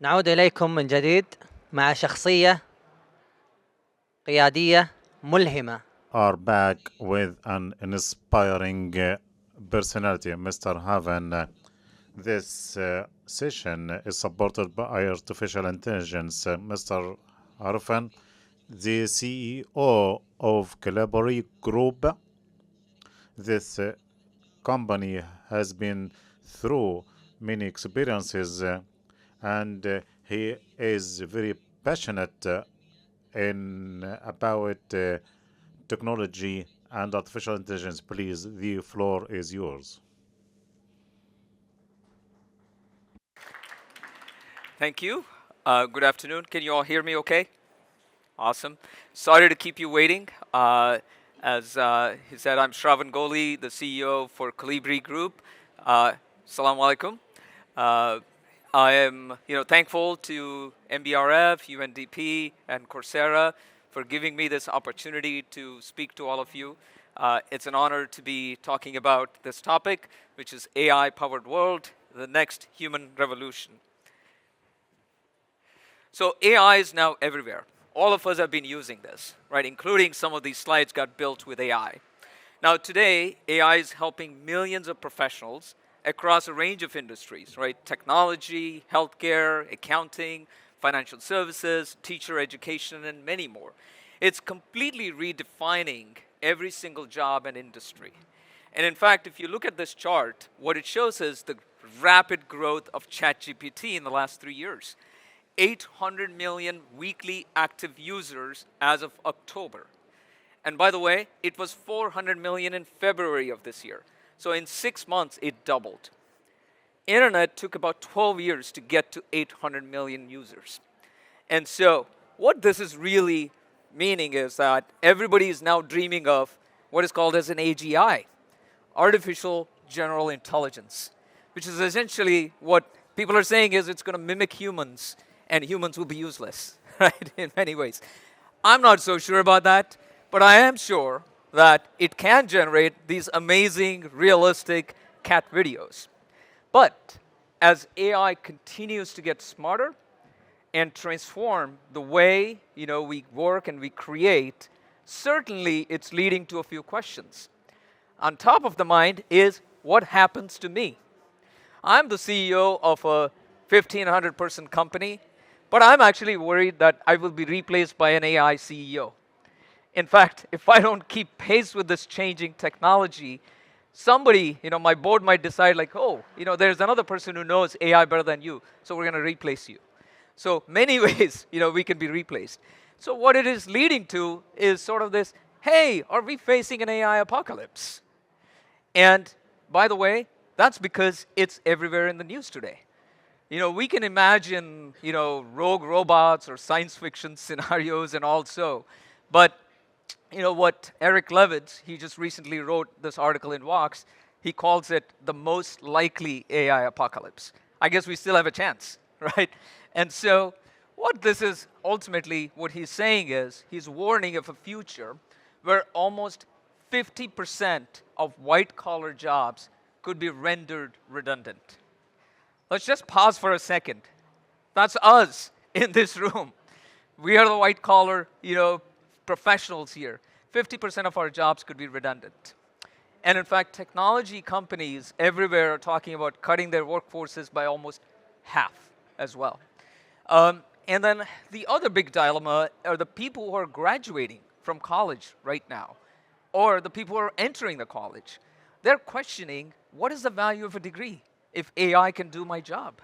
نعود إليكم من جديد مع شخصية قيادية ملهمة. Are back with an inspiring personality, Mr. Haven. This session is supported by artificial intelligence. Mr. Arfan, the CEO of Calabari Group. This company has been through many experiences and he is very passionate in about technology and artificial intelligence. Please, the floor is yours. Thank you. Good afternoon. Can you all hear me okay? Awesome. Sorry to keep you waiting. As he said, I'm Shravan Goli, the CEO for Calibri Group. Assalamu alaikum. I am thankful to MBRF, UNDP, and Coursera for giving me this opportunity to speak to all of you. It's an honor to be talking about this topic, which is AI-powered world, the next human revolution. So AI is now everywhere. All of us have been using this, right? Including some of these slides got built with AI. Now today, AI is helping millions of professionals across a range of industries, right? Technology, healthcare, accounting, financial services, teacher education, and many more. It's completely redefining every single job and industry. And in fact, if you look at this chart, what it shows is the rapid growth of ChatGPT in the last 3 years. 800 million weekly active users as of October. And by the way, it was 400 million in February of this year. So in 6 months, it doubled. Internet took about 12 years to get to 800 million users. And so what this is really meaning is that everybody is now dreaming of what is called as an AGI, artificial general intelligence, which is essentially what people are saying is it's going to mimic humans and humans will be useless, right, in many ways. I'm not so sure about that, but I am sure that it can generate these amazing, realistic cat videos. But as AI continues to get smarter and transform the way we work and we create, certainly it's leading to a few questions. On top of the mind is what happens to me? I'm the CEO of a 1,500-person company, but I'm actually worried that I will be replaced by an AI CEO. In fact, if I don't keep pace with this changing technology, somebody, my board might decide like, oh, there's another person who knows AI better than you, so we're going to replace you. So many ways, we can be replaced. So what it is leading to is sort of this, hey, are we facing an AI apocalypse? And by the way, that's because it's everywhere in the news today. We can imagine, rogue robots or science fiction scenarios and also, but what Eric Levitz, he just recently wrote this article in Vox, he calls it the most likely AI apocalypse. I guess we still have a chance, right? And so what this is ultimately, what he's saying is, he's warning of a future where almost 50% of white-collar jobs could be rendered redundant. Let's just pause for a second. That's us in this room. We are the white-collar, professionals here. 50% of our jobs could be redundant. And in fact, technology companies everywhere are talking about cutting their workforces by almost half as well. And then the other big dilemma are the people who are graduating from college right now, or the people who are entering the college. They're questioning, what is the value of a degree if AI can do my job?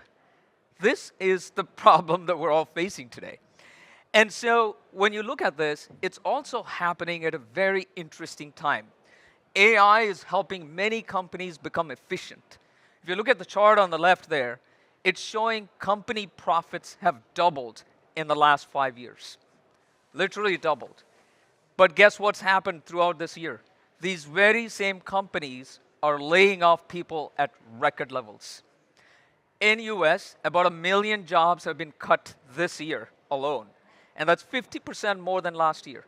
This is the problem that we're all facing today. And so when you look at this, it's also happening at a very interesting time. AI is helping many companies become efficient. If you look at the chart on the left there, it's showing company profits have doubled in the last 5 years. Literally doubled. But guess what's happened throughout this year? These very same companies are laying off people at record levels. In US, about 1 million jobs have been cut this year alone. And that's 50% more than last year.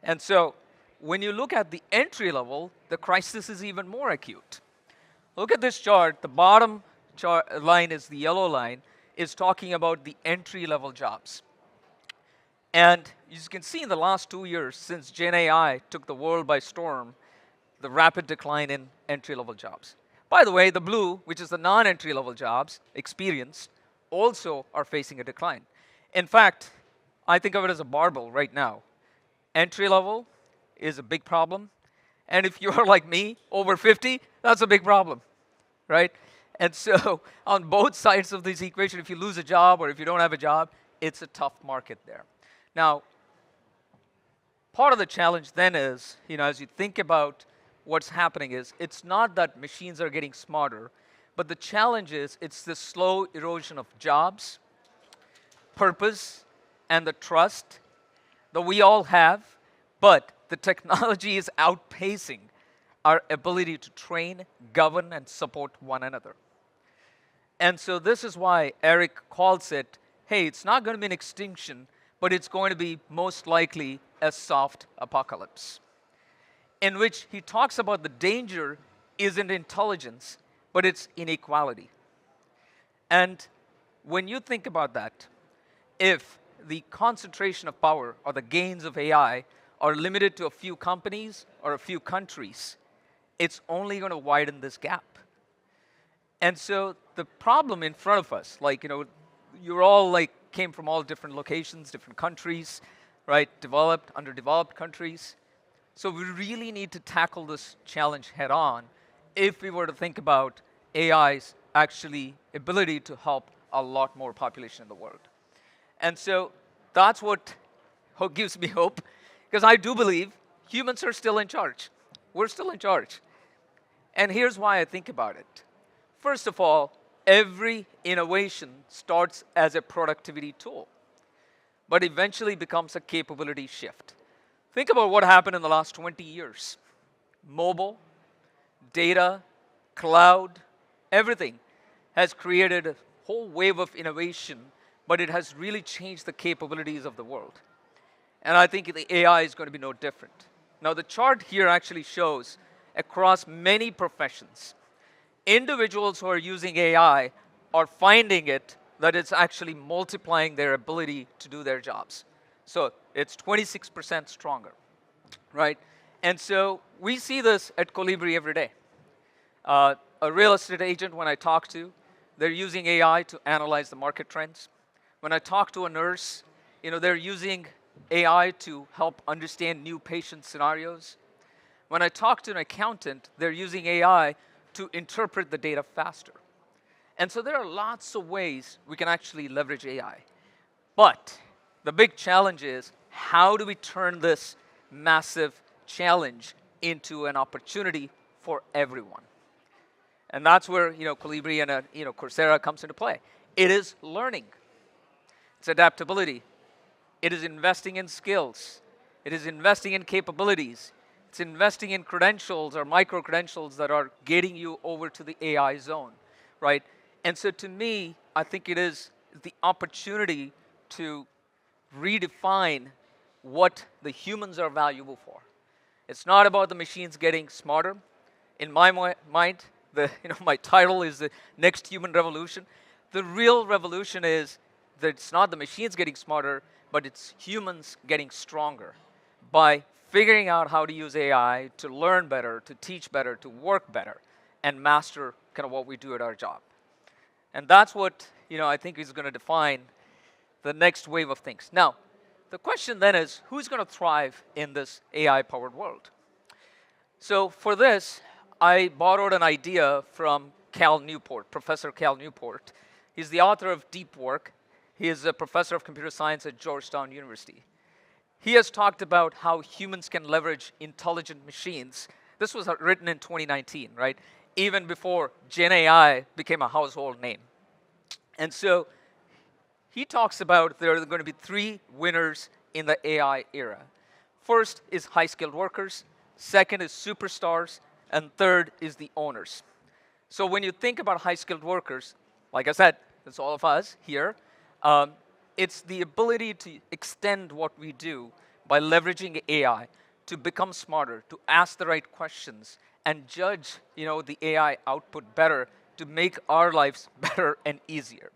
And so when you look at the entry level, the crisis is even more acute. Look at this chart. The bottom line is the yellow line. is talking about the entry-level jobs. And as you can see in the last 2 years, since Gen AI took the world by storm, the rapid decline in entry-level jobs. By the way, the blue, which is the non-entry-level jobs, experience, also are facing a decline. In fact, I think of it as a barbell right now. Entry-level is a big problem, and if you're like me, over 50, that's a big problem, right? And so on both sides of this equation, if you lose a job or if you don't have a job, it's a tough market there. Now, part of the challenge then is, as you think about what's happening is, it's not that machines are getting smarter, but the challenge is it's the slow erosion of jobs, purpose, and the trust that we all have, but the technology is outpacing our ability to train, govern, and support one another. And so this is why Eric calls it, hey, it's not going to be an extinction, but it's going to be most likely a soft apocalypse, in which he talks about the danger isn't intelligence, but it's inequality. And when you think about that, if the concentration of power or the gains of AI are limited to a few companies or a few countries, it's only going to widen this gap. And so the problem in front of us, you're all came from all different locations, different countries, right? Developed, underdeveloped countries. So we really need to tackle this challenge head on if we were to think about AI's actually ability to help a lot more population in the world. And so that's what gives me hope, because I do believe humans are still in charge. We're still in charge. And here's why I think about it. First of all, every innovation starts as a productivity tool, but eventually becomes a capability shift. Think about what happened in the last 20 years. Mobile, data, cloud, everything has created a whole wave of innovation, but it has really changed the capabilities of the world. And I think the AI is going to be no different. Now, the chart here actually shows across many professions, individuals who are using AI are finding that it's actually multiplying their ability to do their jobs. So it's 26% stronger, right? And so we see this at Colibri every day. A real estate agent, when I talk to, they're using AI to analyze the market trends. When I talk to a nurse, they're using AI to help understand new patient scenarios. When I talk to an accountant, they're using AI to interpret the data faster. And so there are lots of ways we can actually leverage AI. But the big challenge is, how do we turn this massive challenge into an opportunity for everyone? And that's where Colibri and Coursera comes into play. It is learning. It's adaptability. It is investing in skills. It is investing in capabilities. It's investing in credentials or micro-credentials that are getting you over to the AI zone, right? And so to me, I think it is the opportunity to redefine what the humans are valuable for. It's not about the machines getting smarter. In my mind, my title is the next human revolution. The real revolution is that it's not the machines getting smarter, but it's humans getting stronger by figuring out how to use AI to learn better, to teach better, to work better, and master kind of what we do at our job. And that's what I think is going to define the next wave of things. Now, the question then is, who's going to thrive in this AI-powered world? So for this, I borrowed an idea from Cal Newport, Professor Cal Newport. He's the author of Deep Work. He is a professor of computer science at Georgetown University. He has talked about how humans can leverage intelligent machines. This was written in 2019, right? Even before Gen AI became a household name. And so he talks about there are going to be three winners in the AI era. First is high-skilled workers. Second is superstars. And third is the owners. So when you think about high-skilled workers, like I said, that's all of us here. It's the ability to extend what we do by leveraging AI to become smarter, to ask the right questions, and judge the AI output better to make our lives better and easier.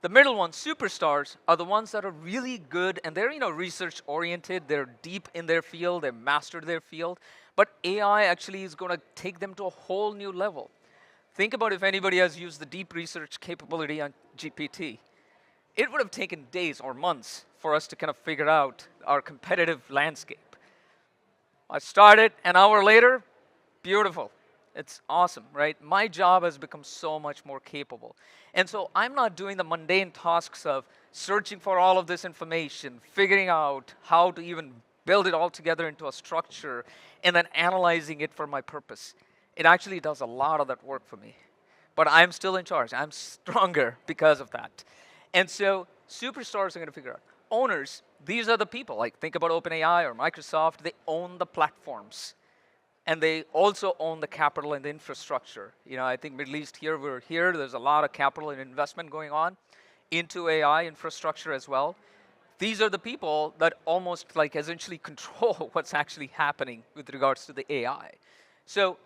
The middle ones, superstars, are the ones that are really good and they're research oriented, they're deep in their field, they've mastered their field, but AI actually is going to take them to a whole new level. Think about if anybody has used the deep research capability on GPT. It would have taken days or months for us to kind of figure out our competitive landscape. I started an hour later, beautiful. It's awesome, right? My job has become so much more capable. And so I'm not doing the mundane tasks of searching for all of this information, figuring out how to even build it all together into a structure, and then analyzing it for my purpose. It actually does a lot of that work for me. But I'm still in charge. I'm stronger because of that. And so superstars are going to figure out. Owners, these are the people. Like think about OpenAI or Microsoft. They own the platforms. And they also own the capital and the infrastructure. I think Middle East here, we're here. There's a lot of capital and investment going on into AI infrastructure as well. These are the people that almost like essentially control what's actually happening with regards to the AI. So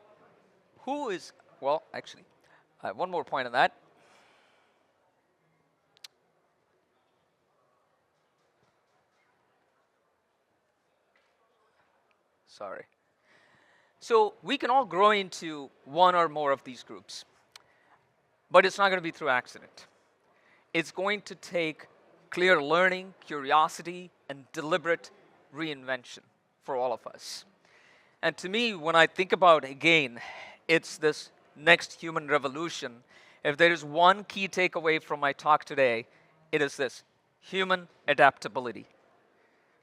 who is, well, actually, I have one more point on that. Sorry. So we can all grow into one or more of these groups, but it's not going to be through accident. It's going to take clear learning, curiosity, and deliberate reinvention for all of us. And to me, when I think about, again, it's this next human revolution, if there is one key takeaway from my talk today, it is this: human adaptability.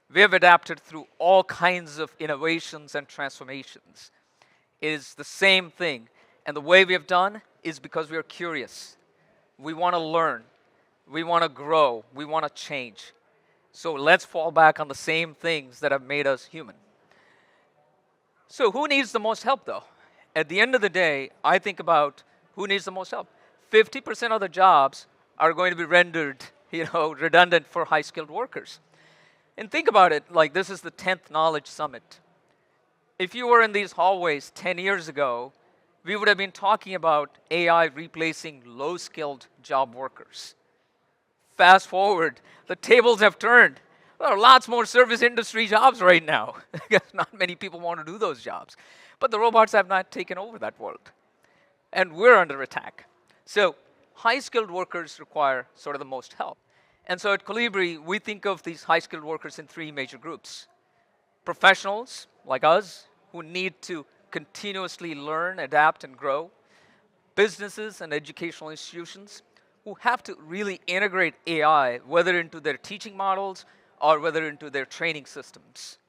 We have adapted through all kinds of innovations and transformations. It is the same thing. And the way we have done is because we are curious. We want to learn. We want to grow. We want to change. So let's fall back on the same things that have made us human. So who needs the most help, though? At the end of the day, I think about who needs the most help. 50% of the jobs are going to be rendered, redundant for high-skilled workers. And think about it, like this is the 10th Knowledge Summit. If you were in these hallways 10 years ago, we would have been talking about AI replacing low-skilled job workers. Fast forward, the tables have turned. There are lots more service industry jobs right now. Not many people want to do those jobs. But the robots have not taken over that world. And we're under attack. So high-skilled workers require sort of the most help. And so at Colibri, we think of these high-skilled workers in three major groups. Professionals, like us, who need to continuously learn, adapt, and grow. Businesses and educational institutions who have to really integrate AI, whether into their teaching models or whether into their training systems.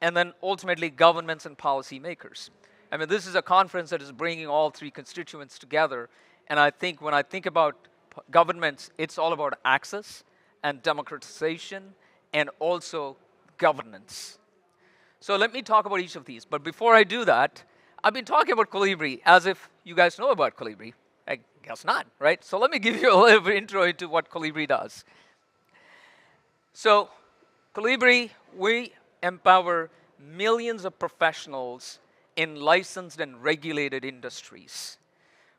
And then ultimately, governments and policymakers. I mean, this is a conference that is bringing all three constituents together. And I think when I think about governments, it's all about access and democratization and also governance. So let me talk about each of these. But before I do that, I've been talking about Colibri as if you guys know about Colibri. I guess not, right? So let me give you a little intro into what Colibri does. So Colibri, we empower millions of professionals in licensed and regulated industries.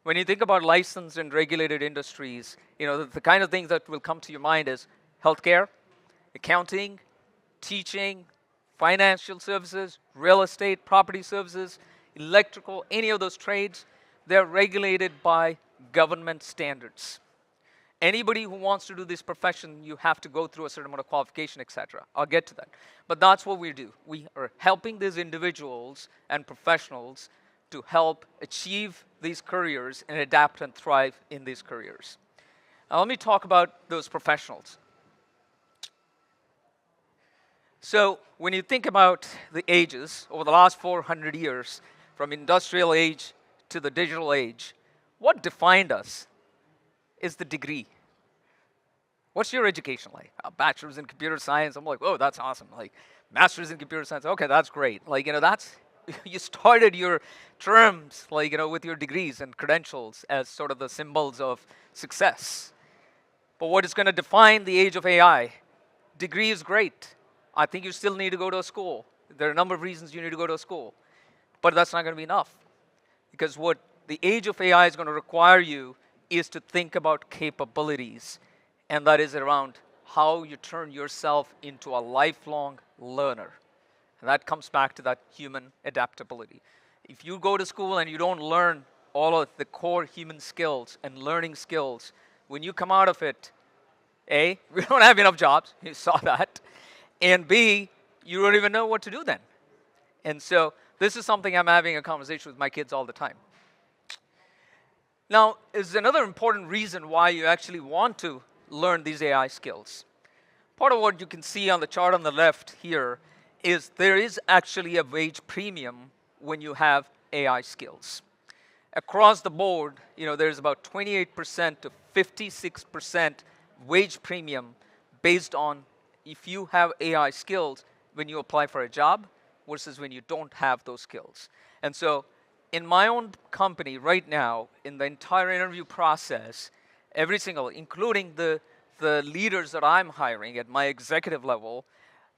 When you think about licensed and regulated industries, the kind of things that will come to your mind is healthcare, accounting, teaching, financial services, real estate, property services, electrical, any of those trades. They're regulated by government standards. Anybody who wants to do this profession, you have to go through a certain amount of qualification, etc. I'll get to that. But that's what we do. We are helping these individuals and professionals to help achieve these careers and adapt and thrive in these careers. Now let me talk about those professionals. So when you think about the ages, over the last 400 years, from industrial age to the digital age, what defined us is the degree. What's your education like? A bachelor's in computer science. I'm like, oh, that's awesome. Like, master's in computer science. Okay, that's great. Like, that's, you started your terms, like, with your degrees and credentials as sort of the symbols of success. But what is going to define the age of AI? Degree is great. I think you still need to go to a school. There are a number of reasons you need to go to a school. But that's not going to be enough. Because what the age of AI is going to require you is to think about capabilities. and that is around how you turn yourself into a lifelong learner. And that comes back to that human adaptability. If you go to school and you don't learn all of the core human skills and learning skills, when you come out of it, A, we don't have enough jobs, you saw that, and B, you don't even know what to do then. And so this is something I'm having a conversation with my kids all the time. Now, is another important reason why you actually want to learn these AI skills. Part of what you can see on the chart on the left here is there is actually a wage premium when you have AI skills. Across the board, there's about 28% to 56% wage premium based on if you have AI skills when you apply for a job versus when you don't have those skills. And so in my own company right now, in the entire interview process, every single, including the leaders that I'm hiring at my executive level,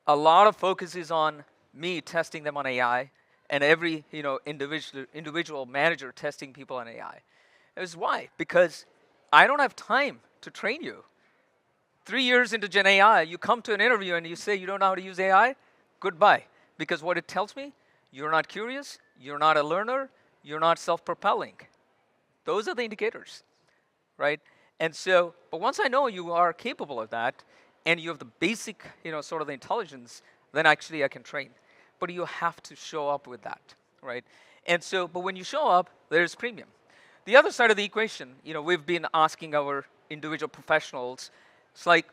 a lot of focus is on me testing them on AI, and every individual manager testing people on AI. Is why? Because I don't have time to train you. 3 years into Gen AI, you come to an interview and you say you don't know how to use AI, goodbye. Because what it tells me, you're not curious, you're not a learner, you're not self-propelling. Those are the indicators, right? And so, but once I know you are capable of that, and you have the basic, sort of the intelligence, then actually I can train. But you have to show up with that, right? And so, but when you show up, there's premium. The other side of the equation, we've been asking our individual professionals, it's like,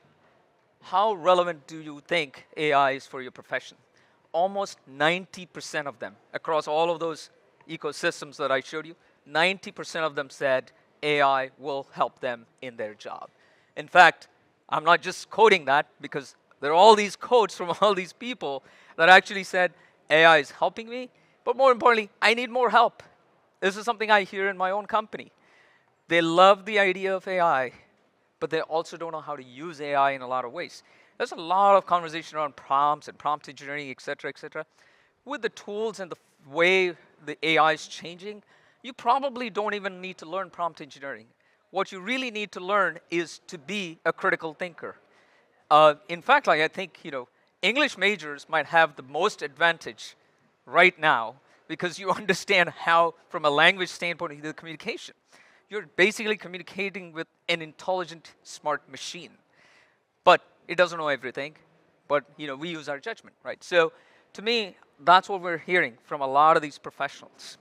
how relevant do you think AI is for your profession? Almost 90% of them, across all of those ecosystems that I showed you, 90% of them said AI will help them in their job. In fact, I'm not just quoting that because there are all these quotes from all these people that actually said, AI is helping me, but more importantly, I need more help. This is something I hear in my own company. They love the idea of AI, but they also don't know how to use AI in a lot of ways. There's a lot of conversation around prompts and prompt engineering, et cetera, et cetera. With the tools and the way the AI is changing, you probably don't even need to learn prompt engineering. What you really need to learn is to be a critical thinker. In fact, I think English majors might have the most advantage right now because you understand how, from a language standpoint, the communication. You're basically communicating with an intelligent, smart machine. But it doesn't know everything, but we use our judgment, right? So to me, that's what we're hearing from a lot of these professionals.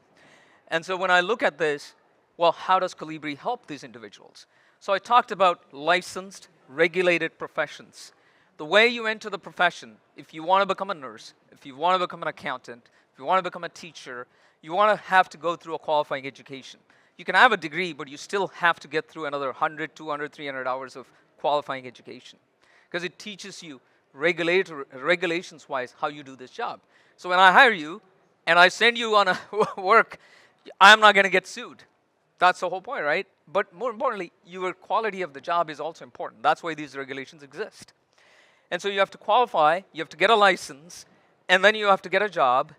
And so when I look at this, well, how does Colibri help these individuals? So I talked about licensed, regulated professions. The way you enter the profession, if you want to become a nurse, if you want to become an accountant, if you want to become a teacher, you want to have to go through a qualifying education. You can have a degree, but you still have to get through another 100, 200, 300 hours of qualifying education because it teaches you regulations-wise how you do this job. So when I hire you and I send you on a work, I'm not going to get sued. That's the whole point, right? But more importantly, your quality of the job is also important. That's why these regulations exist. And so you have to qualify, you have to get a license, and then you have to get a job,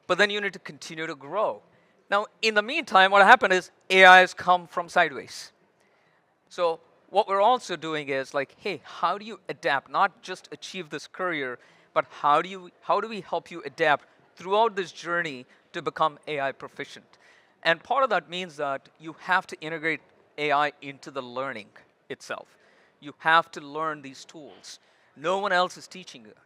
but then you need to continue to grow. Now, in the meantime, what happened is AI has come from sideways. So what we're also doing is like, hey, how do you adapt? Not just achieve this career, but how do we help you adapt throughout this journey to become AI proficient? And part of that means that you have to integrate AI into the learning itself. You have to learn these tools. No one else is teaching it.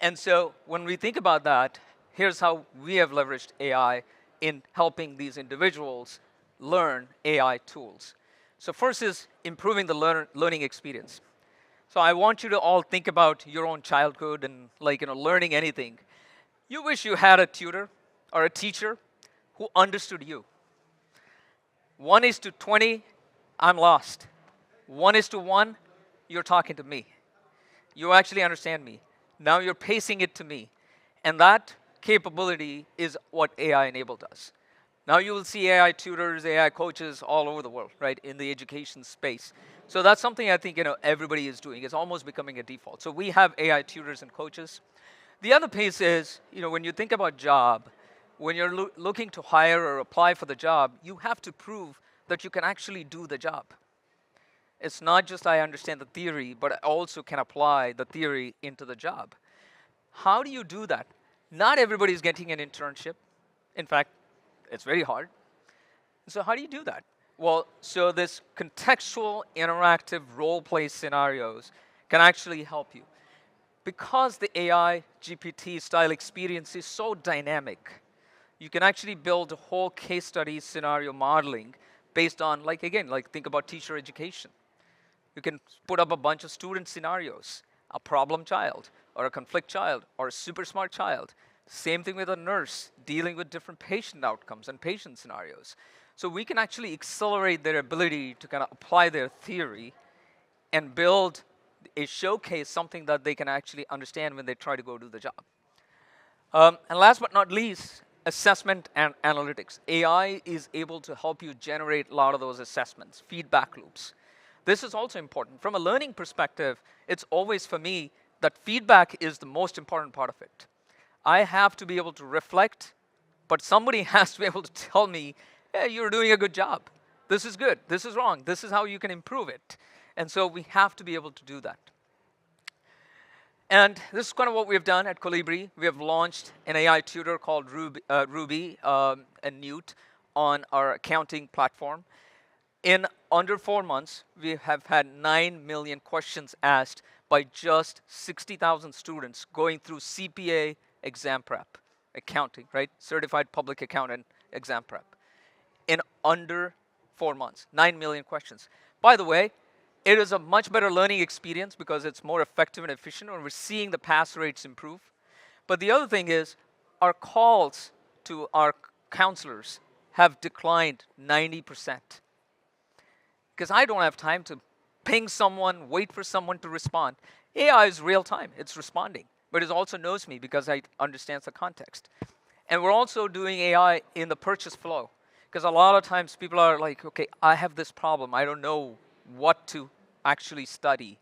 And so when we think about that, here's how we have leveraged AI in helping these individuals learn AI tools. So first is improving the learning experience. So I want you to all think about your own childhood and learning anything. You wish you had a tutor or a teacher who understood you. 1:20, I'm lost. 1:1, you're talking to me. You actually understand me. Now you're pacing it to me. And that capability is what AI enabled us. Now you will see AI tutors, AI coaches all over the world, right, in the education space. So that's something I think everybody is doing. It's almost becoming a default. So we have AI tutors and coaches. The other piece is, when you think about job, when you're looking to hire or apply for the job, you have to prove that you can actually do the job. It's not just I understand the theory, but I also can apply the theory into the job. How do you do that? Not everybody is getting an internship. In fact, it's very hard. So how do you do that? Well, so this contextual, interactive role-play scenarios can actually help you. Because the AI GPT style experience is so dynamic, you can actually build a whole case study scenario modeling based on, like, again, like think about teacher education. You can put up a bunch of student scenarios, a problem child, or a conflict child, or a super smart child. Same thing with a nurse dealing with different patient outcomes and patient scenarios. So we can actually accelerate their ability to kind of apply their theory and build a showcase, something that they can actually understand when they try to go do the job. And last but not least, assessment and analytics. AI is able to help you generate a lot of those assessments, feedback loops. This is also important. From a learning perspective, it's always for me that feedback is the most important part of it. I have to be able to reflect, but somebody has to be able to tell me, hey, you're doing a good job. This is good. This is wrong. This is how you can improve it. And so we have to be able to do that. And this is kind of what we've done at Colibri. We have launched an AI tutor called Ruby and Newt on our accounting platform. In under 4 months, we have had 9 million questions asked by just 60,000 students going through CPA exam prep, accounting, right? Certified Public Accountant exam prep. In under 4 months, 9 million questions. By the way, it is a much better learning experience because it's more effective and efficient, and we're seeing the pass rates improve. But the other thing is, our calls to our counselors have declined 90%. Because I don't have time to ping someone, wait for someone to respond. AI is real time, it's responding, but it also knows me because it understands the context. And we're also doing AI in the purchase flow. Because a lot of times people are like, okay, I have this problem, I don't know what to actually study.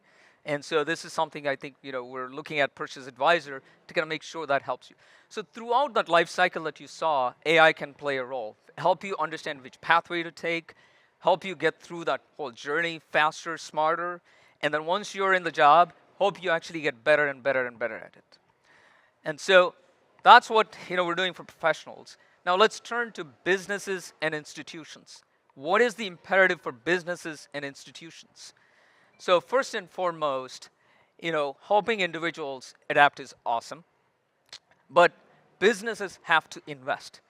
And so this is something I think we're looking at Purchase Advisor to kind of make sure that helps you. So throughout that life cycle that you saw, AI can play a role, help you understand which pathway to take, help you get through that whole journey faster, smarter, and then once you're in the job, hope you actually get better and better and better at it. And so that's what we're doing for professionals. Now let's turn to businesses and institutions. What is the imperative for businesses and institutions? So first and foremost, helping individuals adapt is awesome, but businesses have to invest.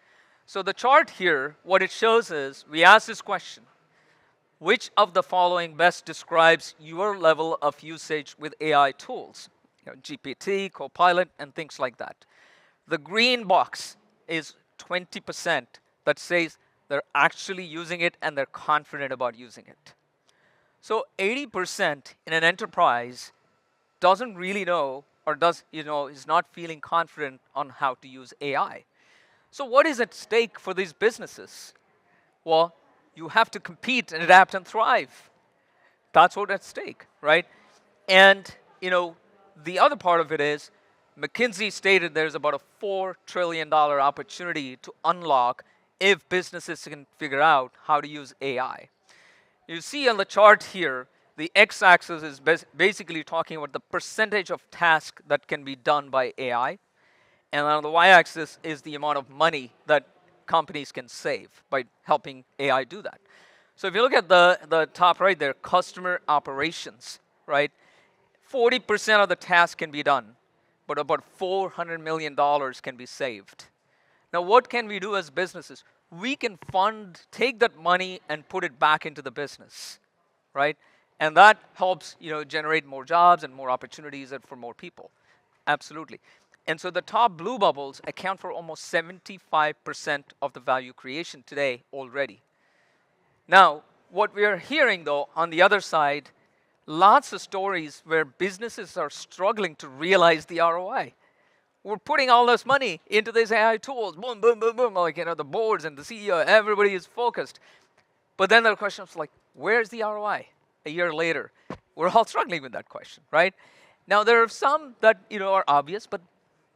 So the chart here, what it shows is, we ask this question: which of the following best describes your level of usage with AI tools? GPT, Copilot, and things like that. The green box is 20% that says they're actually using it and they're confident about using it. So 80% in an enterprise doesn't really know, or is not feeling confident on how to use AI. So what is at stake for these businesses? Well, you have to compete and adapt and thrive. That's what's at stake, right? And the other part of it is, McKinsey stated there's about a $4 trillion opportunity to unlock if businesses can figure out how to use AI. You see on the chart here, the x-axis is basically talking about the percentage of tasks that can be done by AI. And on the y-axis is the amount of money that companies can save by helping AI do that. So if you look at the top right there, customer operations, right? 40% of the tasks can be done, but about $400 million can be saved. Now, what can we do as businesses? We can take that money and put it back into the business, right? And that helps, generate more jobs and more opportunities for more people. Absolutely. And so the top blue bubbles account for almost 75% of the value creation today already. Now, what we are hearing, though, on the other side, lots of stories where businesses are struggling to realize the ROI. We're putting all this money into these AI tools, boom, boom, boom, boom, like, the boards and the CEO, everybody is focused. But then the question is like, where's the ROI? A year later, we're all struggling with that question, right? Now, there are some that, are obvious, but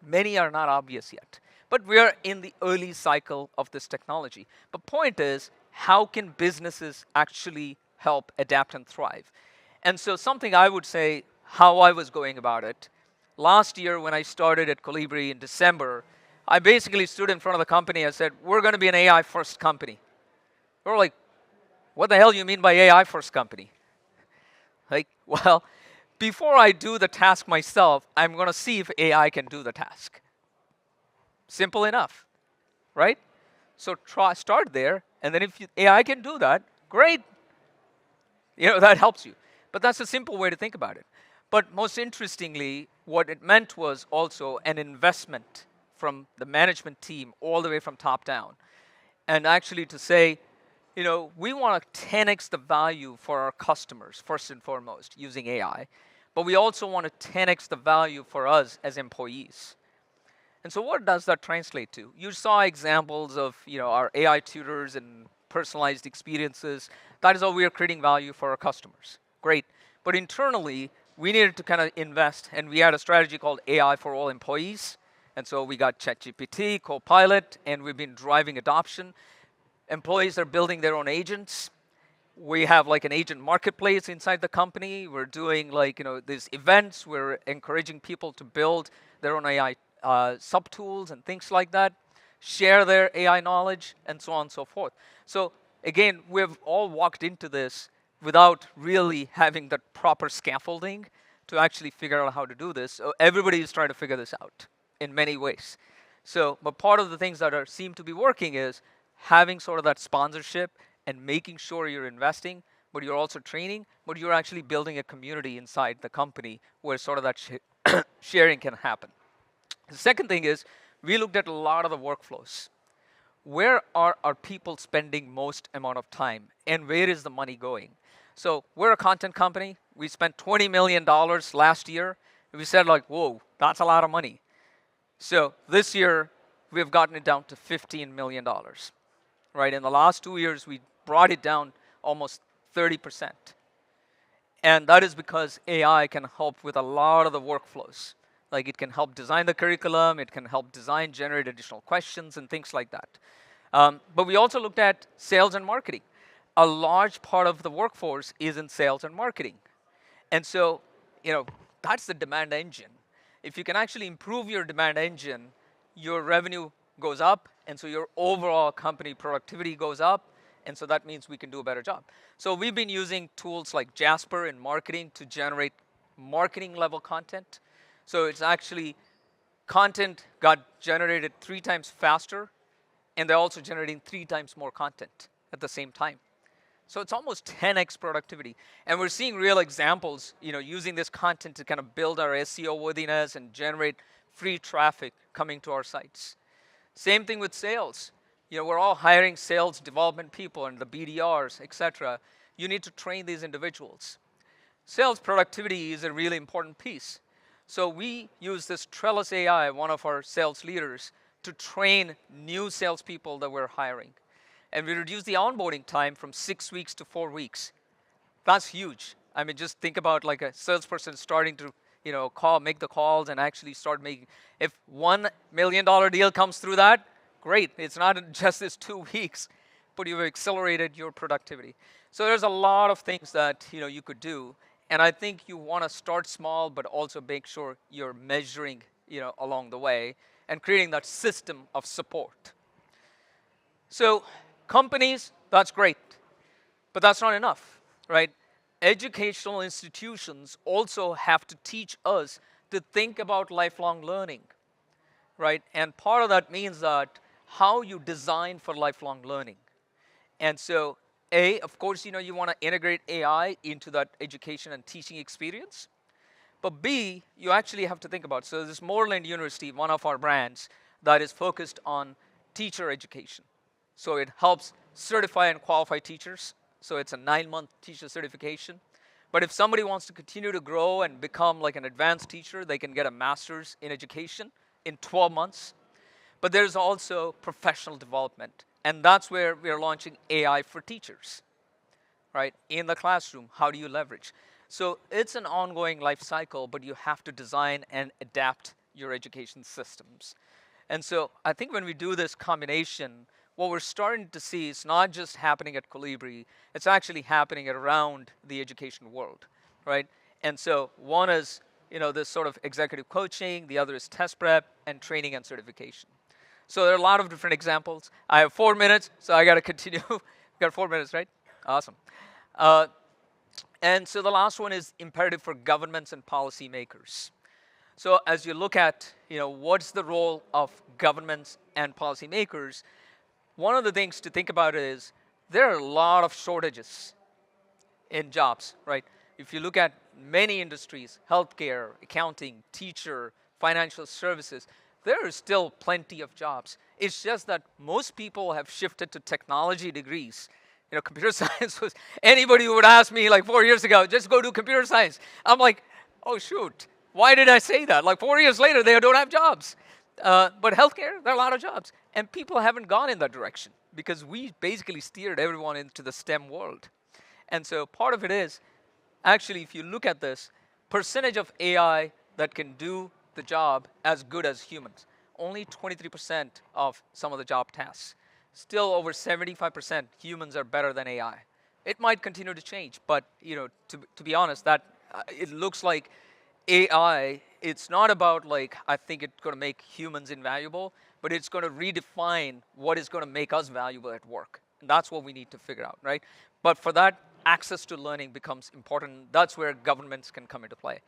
many are not obvious yet. But we are in the early cycle of this technology. But point is, how can businesses actually help adapt and thrive. And so something I would say how I was going about it, last year when I started at Colibri in December, I basically stood in front of the company and said, we're going to be an AI first company. They were like, what the hell do you mean by AI first company? Like, well, before I do the task myself, I'm going to see if AI can do the task. Simple enough, right? So start there, and then if AI can do that, great. That helps you. But that's a simple way to think about it. But most interestingly, what it meant was also an investment from the management team all the way from top down. And actually to say, we want to 10x the value for our customers, first and foremost, using AI. But we also want to 10x the value for us as employees. And so what does that translate to? You saw examples of our AI tutors and personalized experiences. That is how we are creating value for our customers. Great. But internally, we needed to kind of invest, and we had a strategy called AI for all employees. And so we got ChatGPT, Copilot, and we've been driving adoption. Employees are building their own agents. We have like an agent marketplace inside the company. We're doing these events. We're encouraging people to build their own AI subtools and things like that, share their AI knowledge, and so on and so forth. So again, we've all walked into this without really having the proper scaffolding to actually figure out how to do this. So everybody is trying to figure this out in many ways. So, but part of the things that seem to be working is having sort of that sponsorship and making sure you're investing, but you're also training, but you're actually building a community inside the company where sort of that sharing can happen. The second thing is we looked at a lot of the workflows. Where are our people spending most amount of time, and where is the money going? So we're a content company. We spent $20 million last year. And we said whoa, that's a lot of money. So this year, we've gotten it down to $15 million. Right? In the last 2 years, we brought it down almost 30%. And that is because AI can help with a lot of the workflows. Like it can help design the curriculum, it can help generate additional questions and things like that. But we also looked at sales and marketing. A large part of the workforce is in sales and marketing. And so, that's the demand engine. If you can actually improve your demand engine, your revenue goes up, and so your overall company productivity goes up, and so that means we can do a better job. So we've been using tools like Jasper in marketing to generate marketing level content. So it's actually content got generated 3 times faster, and they're also generating 3 times more content at the same time. So it's almost 10x productivity. And we're seeing real examples, using this content to kind of build our SEO worthiness and generate free traffic coming to our sites. Same thing with sales. We're all hiring sales development people and the BDRs, etc. You need to train these individuals. Sales productivity is a really important piece. So we use this Trellis AI, one of our sales leaders, to train new salespeople that we're hiring. And we reduce the onboarding time from 6 weeks to 4 weeks. That's huge. I mean, just think about like a salesperson starting to, make the calls and actually start making. If $1 million deal comes through that, great. It's not just this 2 weeks, but you've accelerated your productivity. So there's a lot of things that you could do. And I think you want to start small, but also make sure you're measuring, along the way and creating that system of support. So companies, that's great, but that's not enough, right? Educational institutions also have to teach us to think about lifelong learning, right? And part of that means that how you design for lifelong learning. And so of course, you want to integrate AI into that education and teaching experience. But B, you actually have to think about, so this Moreland University, one of our brands, that is focused on teacher education. So it helps certify and qualify teachers. So it's a 9-month teacher certification. But if somebody wants to continue to grow and become like an advanced teacher, they can get a master's in education in 12 months. But there's also professional development. And that's where we are launching AI for teachers, right? In the classroom, how do you leverage? So it's an ongoing life cycle, but you have to design and adapt your education systems. And so I think when we do this combination, what we're starting to see is not just happening at Colibri, it's actually happening around the education world, right? And so one is, this sort of executive coaching, the other is test prep and training and certification. So there are a lot of different examples. I have 4 minutes, so I got to continue. Got 4 minutes, right? Awesome. And so the last one is imperative for governments and policymakers. So as you look at, what's the role of governments and policymakers, one of the things to think about is there are a lot of shortages in jobs, right? If you look at many industries, healthcare, accounting, teacher, financial services, there is still plenty of jobs. It's just that most people have shifted to technology degrees. Computer science was, anybody who would ask me like 4 years ago, just go do computer science. I'm like, oh shoot, why did I say that? Like 4 years later, they don't have jobs. But healthcare, there are a lot of jobs. And people haven't gone in that direction because we basically steered everyone into the STEM world. And so part of it is, actually, if you look at this, percentage of AI that can do the job as good as humans, only 23% of some of the job tasks. Still over 75% humans are better than AI. It might continue to change, but to be honest, that it looks like AI, it's not about like, I think it's going to make humans invaluable, but it's going to redefine what is going to make us valuable at work. And that's what we need to figure out, right? But for that, access to learning becomes important. That's where governments can come into play.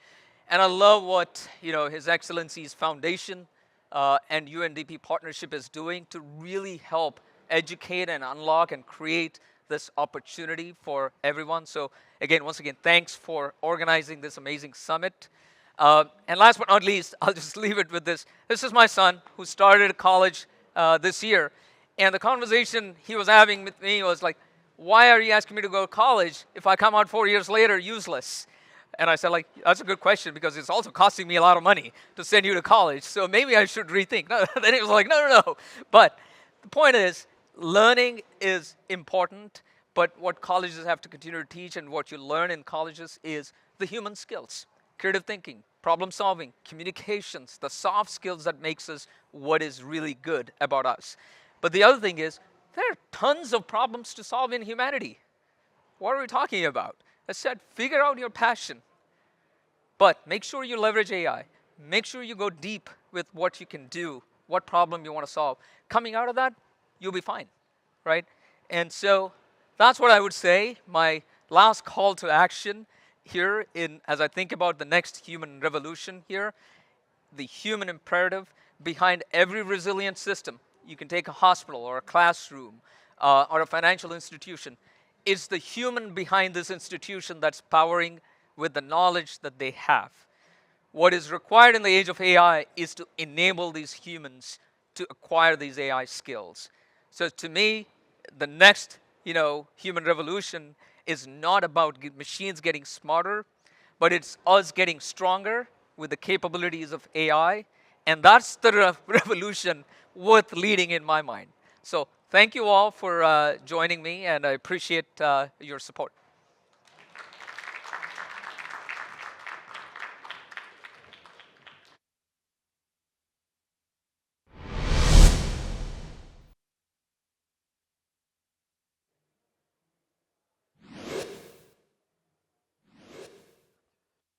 And I love what His Excellency's foundation and UNDP partnership is doing to really help educate and unlock and create this opportunity for everyone. So again, once again, thanks for organizing this amazing summit. And last but not least, I'll just leave it with this. This is my son who started college this year. And the conversation he was having with me was like, why are you asking me to go to college if I come out 4 years later useless? And I said, like, that's a good question because it's also costing me a lot of money to send you to college. So maybe I should rethink. No, then he was like, no. But the point is, learning is important, but what colleges have to continue to teach and what you learn in colleges is the human skills, creative thinking, problem solving, communications, the soft skills that makes us what is really good about us. But the other thing is, there are tons of problems to solve in humanity. What are we talking about? I said, figure out your passion, but make sure you leverage AI. Make sure you go deep with what you can do, what problem you want to solve. Coming out of that, you'll be fine, right? And so that's what I would say, my last call to action here as I think about the next human revolution here, the human imperative behind every resilient system. You can take a hospital or a classroom or a financial institution. It's the human behind this institution that's powering with the knowledge that they have. What is required in the age of AI is to enable these humans to acquire these AI skills. So to me, the next, human revolution is not about machines getting smarter, but it's us getting stronger with the capabilities of AI, and that's the revolution worth leading in my mind. So thank you all for joining me, and I appreciate your support.